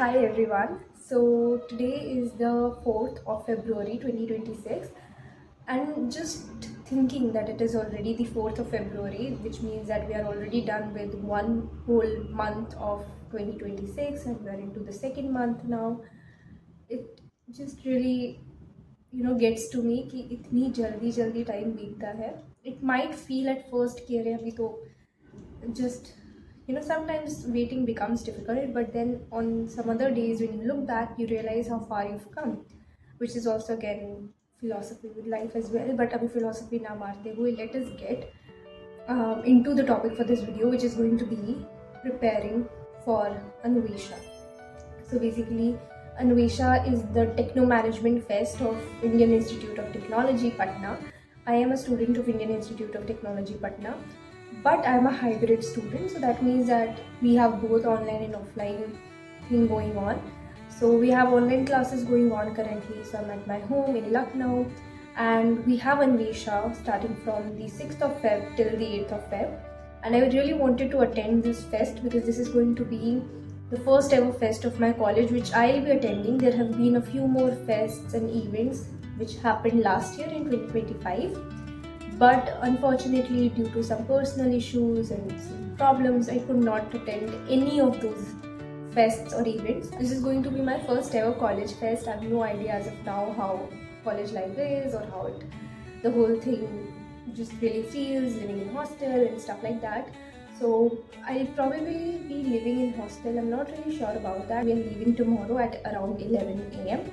Hi everyone. So today is the 4th of February 2026 and just thinking that it is already the 4th of February, which means that we are already done with one whole month of 2026 and we are into the second month now. It just really gets to me कि इतनी जल्दी जल्दी time बीतता है. It might feel at first कि अरे अभी तो just sometimes waiting becomes difficult, but then on some other days when you look back you realize how far you've come, which is also again philosophy with life as well. But abhi philosophy na marte hue, let us get into the topic for this video, which is going to be preparing for Anvesha. So basically Anvesha is the techno management fest of Indian Institute of Technology, Patna. I am a student of Indian Institute of Technology, Patna, but I'm a hybrid student, so that means that we have both online and offline thing going on. So we have online classes going on currently, so I'm at my home in Lucknow, and we have Anvesha starting from the 6th of Feb till the 8th of Feb. And I really wanted to attend this fest because this is going to be the first ever fest of my college which I'll be attending. There have been a few more fests and events which happened last year in 2025, but unfortunately due to some personal issues and some problems I could not attend any of those fests or events. This is going to be my first ever college fest. I have no idea as of now how college life is or how the whole thing just really feels living in hostel and stuff like that. So I'll probably be living in hostel. I'm not really sure about that. We are leaving tomorrow at around 11 a.m.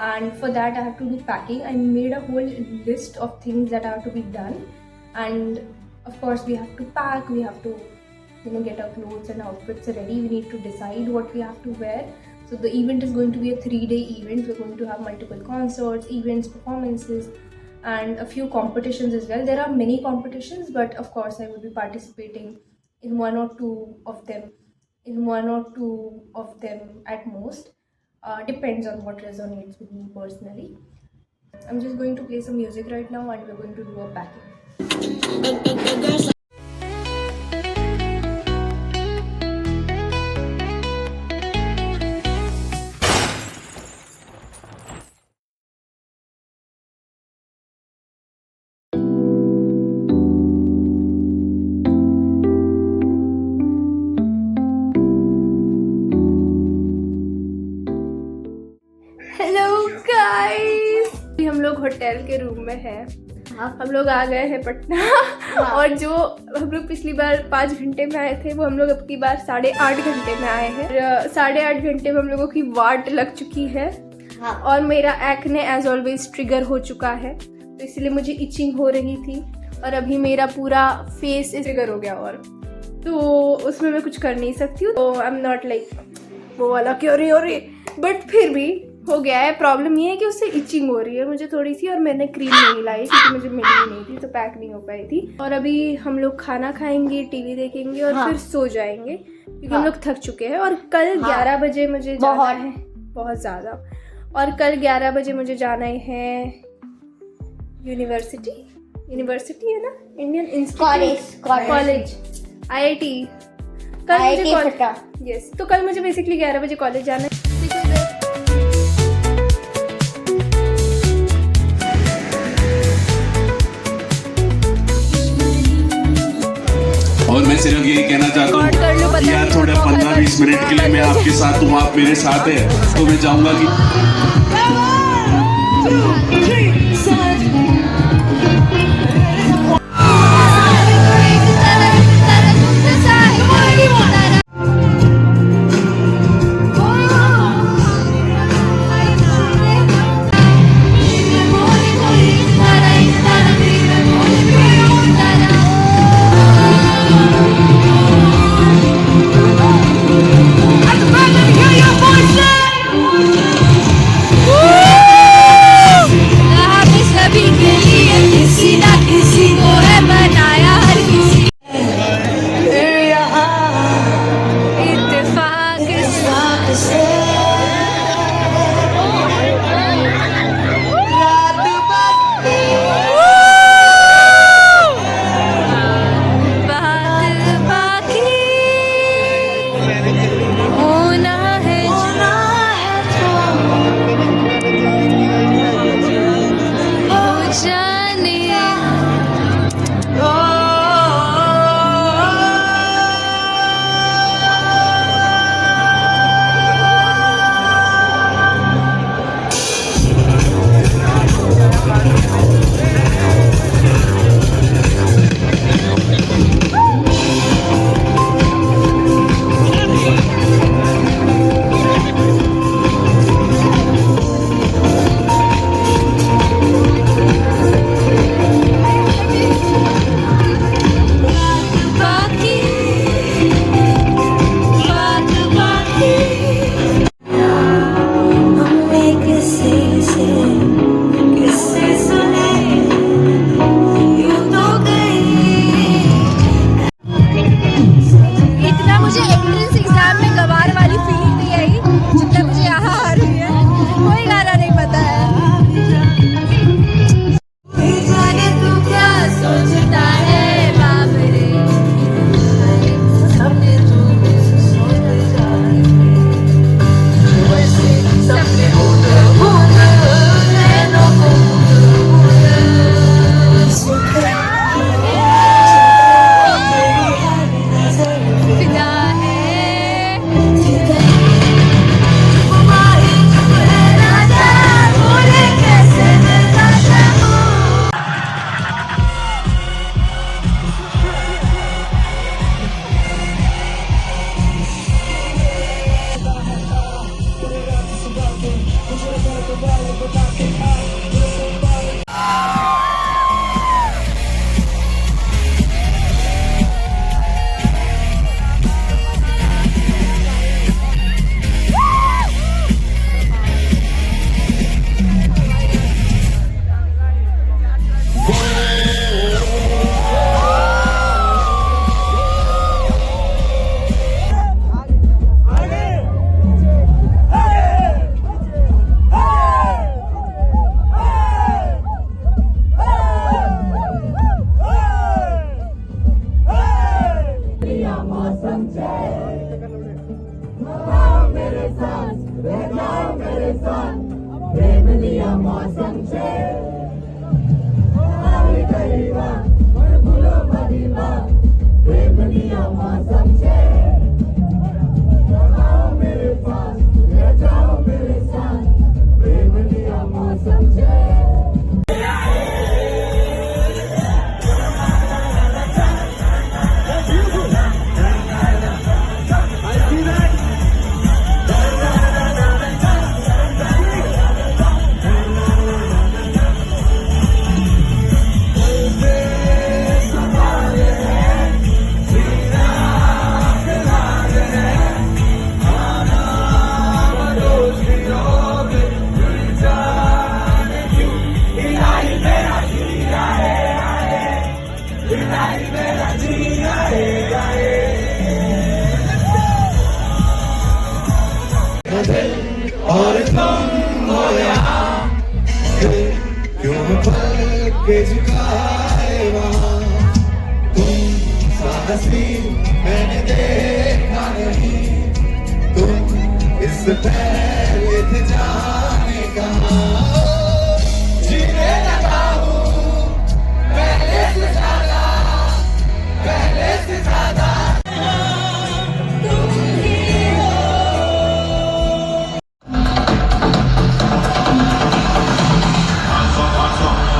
and for that I have to do packing. I made a whole list of things that have to be done, and of course we have to pack, we have to get our clothes and outfits ready, we need to decide what we have to wear. So the event is going to be a 3-day event. We're going to have multiple concerts, events, performances, and a few competitions as well. There are many competitions, but of course I will be participating in one or two of them at most. Depends on what resonates with me personally. I'm just going to play some music right now and we're going to do a packing. Hello guys, हम लोग hotel के room में हैं. हम लोग आ गए हैं पटना और जो हम लोग पिछली बार 5 घंटे में आए थे वो हम लोग अब की बार 8.5 घंटे में आए हैं. 8.5 घंटे में हम लोगों की वाट लग चुकी है और मेरा एक्ने एज ऑलवेज ट्रिगर हो चुका है, तो इसलिए मुझे इचिंग हो रही थी और अभी मेरा पूरा फेस ट्रिगर हो गया और तो उसमें मैं कुछ कर नहीं सकती हूँ. तो आई एम नॉट लाइक वो वाला क्यों रही, बट फिर भी हो गया है. प्रॉब्लम ये है कि उससे इचिंग हो रही है मुझे थोड़ी सी, और मैंने क्रीम नहीं लाई क्योंकि मुझे मिली ही नहीं थी, तो पैक नहीं हो पाई थी. और अभी हम लोग खाना खाएंगे, टीवी देखेंगे और फिर सो जाएंगे क्योंकि हम लोग थक चुके हैं. और कल 11 बजे मुझे जाना है, बहुत ज़्यादा. और कल 11 बजे मुझे जाना है यूनिवर्सिटी है ना, इंडियन इंस्टीट्यूट कॉलेज IIT. कल मुझे यस, तो कल मुझे बेसिकली 11 बजे कॉलेज जाना है. और मैं सिर्फ यही कहना चाहता हूँ यार, थोड़े 15-20 मिनट के लिए मैं आपके साथ हूँ, आप मेरे साथ हैं, तो मैं चाहूँगा कि बदल और तुम हो यहाँ, फिर क्यों मैं पल के झुकाए वहाँ, तुम सा हंसी मैंने देखा नहीं, तुम इससे पहले थे जाने कहाँ, जीने लगा हूँ पहले से ज्यादा, पहले से ज्यादा।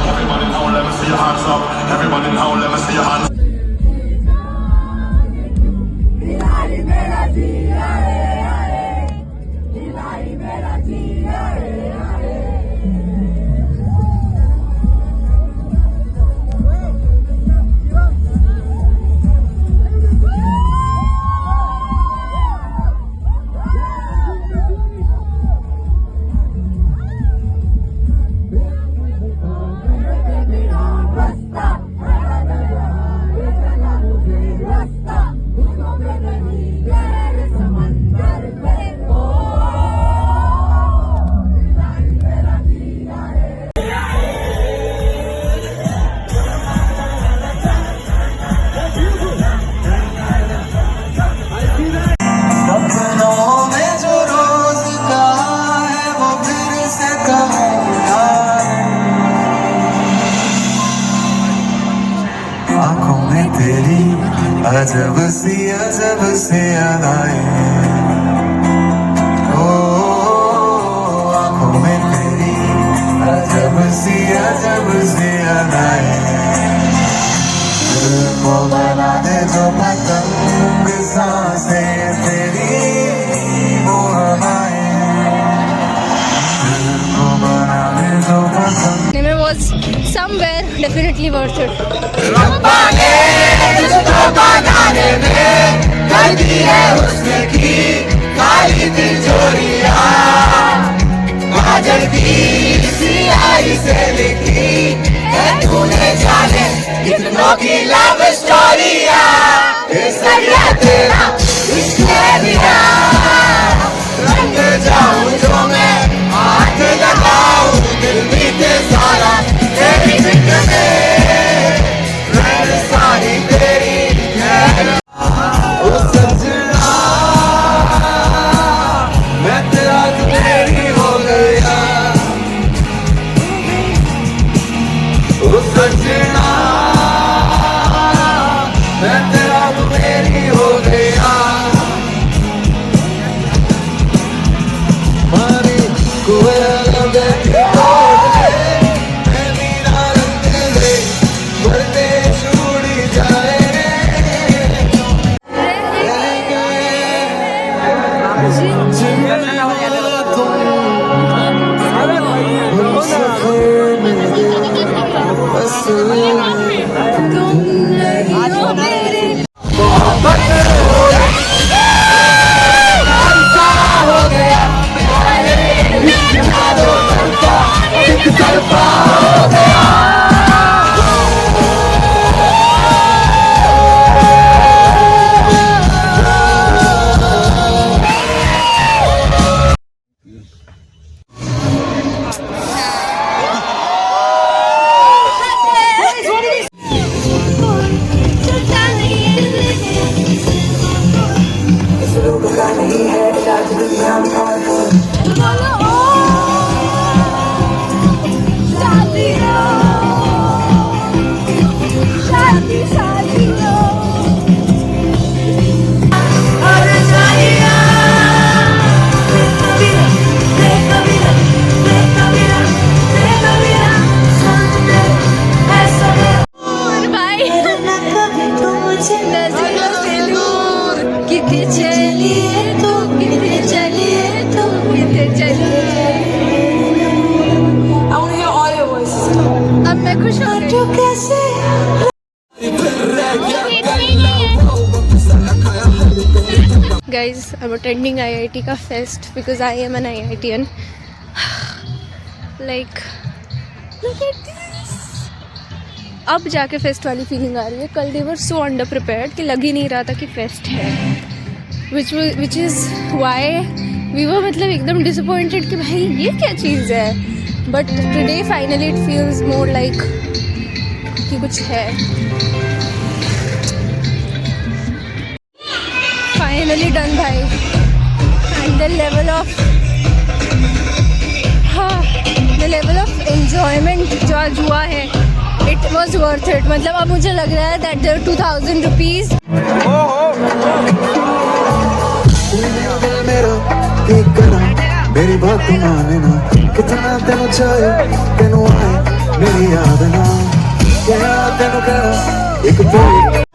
Everybody now, let me see your hands up. Everybody now, let me see your hands up. सपनों में जो रोज कहा है वो फिर से कहूँगा, आँखों में तेरी अजब सी अदाएं, ओ आँखों में तेरी अजब सी अदाएं, दिल को बना दे जो पतंग सांसें तेरी वो हवाएं, दिल को बना दे जो पतंग। Name was somewhere definitely worth it. रब्बा ने तुझको बनाने में कर दी है हुस्न की काली तिजोरियां, काजल की सियाही से लिखी है तूने जाने कितनों की लव स्टोरियां, केसरिया तेरा इश्क है मेरा, रंग जाऊं जो मैं हाथ लगाऊं दिल बीते सारा तेरी फिक्र में, रंग सारी तेरी है। ओ सजना मैं तेरा तू तेरी हो गया, ओ सजना मैं तेरा तू मेरी हो गया, मारी कोयल बैठी मैं मीरा रंग ले मरते छूड़ी जाए, अब मैं खुश हो रही हूँ। Guys, I'm attending IIT का fest because I am an IITian. Like, look at this. अब जाके फेस्ट वाली फीलिंग आ रही है. कल they were so underprepared कि लग ही नहीं रहा था कि फेस्ट है. Which is why we were मतलब एकदम डिसअपॉइंटेड कि भाई ये क्या चीज़ है, but today finally it feels more like कि कुछ है. फाइनली डन भाई. And the level of enjoyment जो आज हुआ है, इट वॉज वर्थ इट. मतलब अब मुझे लग रहा है दैट देयर 2000 रुपीज़. मेरा ठीक करा मेरी बात माने ना कितना तेनू चाहे तेनू आए मेरी याद ना क्या तेनू कहना एक बोल